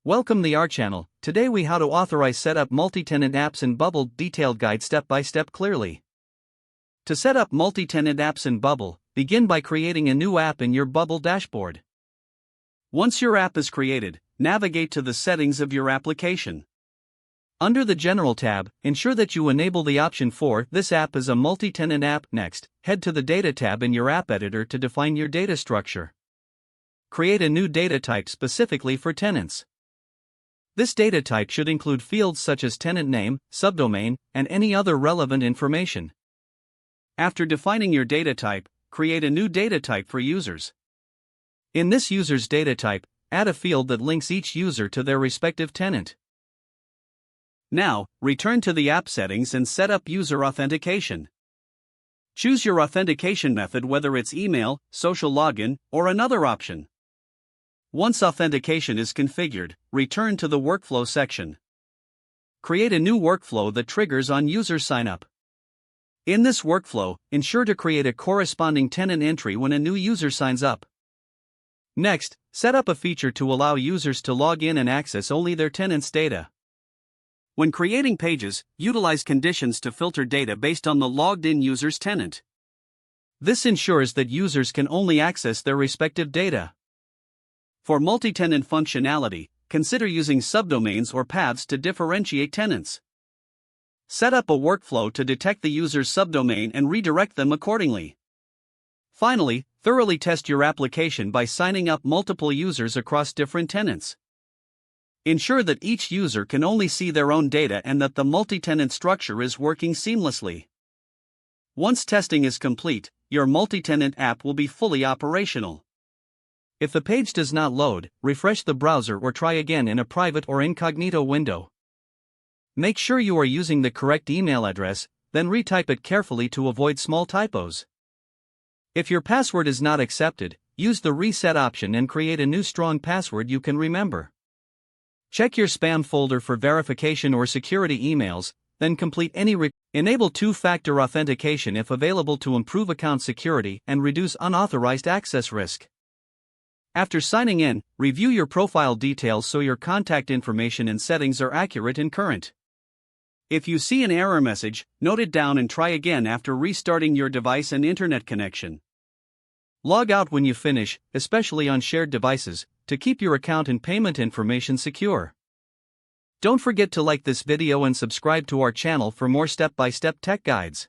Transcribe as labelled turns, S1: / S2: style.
S1: Welcome to our channel. Today we how to authorize set up multi-tenant apps in Bubble detailed guide step by step clearly. To set up multi-tenant apps in Bubble, begin by creating a new app in your Bubble dashboard. Once your app is created, navigate to the settings of your application. Under the General tab, ensure that you enable the option for this app is a multi-tenant app. Next, head to the Data tab in your app editor to define your data structure. Create a new data type specifically for tenants. This data type should include fields such as tenant name, subdomain, and any other relevant information. After defining your data type, create a new data type for users. In this user's data type, add a field that links each user to their respective tenant. Now, return to the app settings and set up user authentication. Choose your authentication method, whether it's email, social login, or another option. Once authentication is configured, return to the workflow section. Create a new workflow that triggers on user sign-up. In this workflow, ensure to create a corresponding tenant entry when a new user signs up. Next, set up a feature to allow users to log in and access only their tenant's data. When creating pages, utilize conditions to filter data based on the logged-in user's tenant. This ensures that users can only access their respective data. For multi-tenant functionality, consider using subdomains or paths to differentiate tenants. Set up a workflow to detect the user's subdomain and redirect them accordingly. Finally, thoroughly test your application by signing up multiple users across different tenants. Ensure that each user can only see their own data and that the multi-tenant structure is working seamlessly. Once testing is complete, your multi-tenant app will be fully operational. If the page does not load, refresh the browser or try again in a private or incognito window. Make sure you are using the correct email address, then retype it carefully to avoid small typos. If your password is not accepted, use the reset option and create a new strong password you can remember. Check your spam folder for verification or security emails, then complete any Enable two-factor authentication if available to improve account security and reduce unauthorized access risk. After signing in, review your profile details so your contact information and settings are accurate and current. If you see an error message, note it down and try again after restarting your device and internet connection. Log out when you finish, especially on shared devices, to keep your account and payment information secure. Don't forget to like this video and subscribe to our channel for more step-by-step tech guides.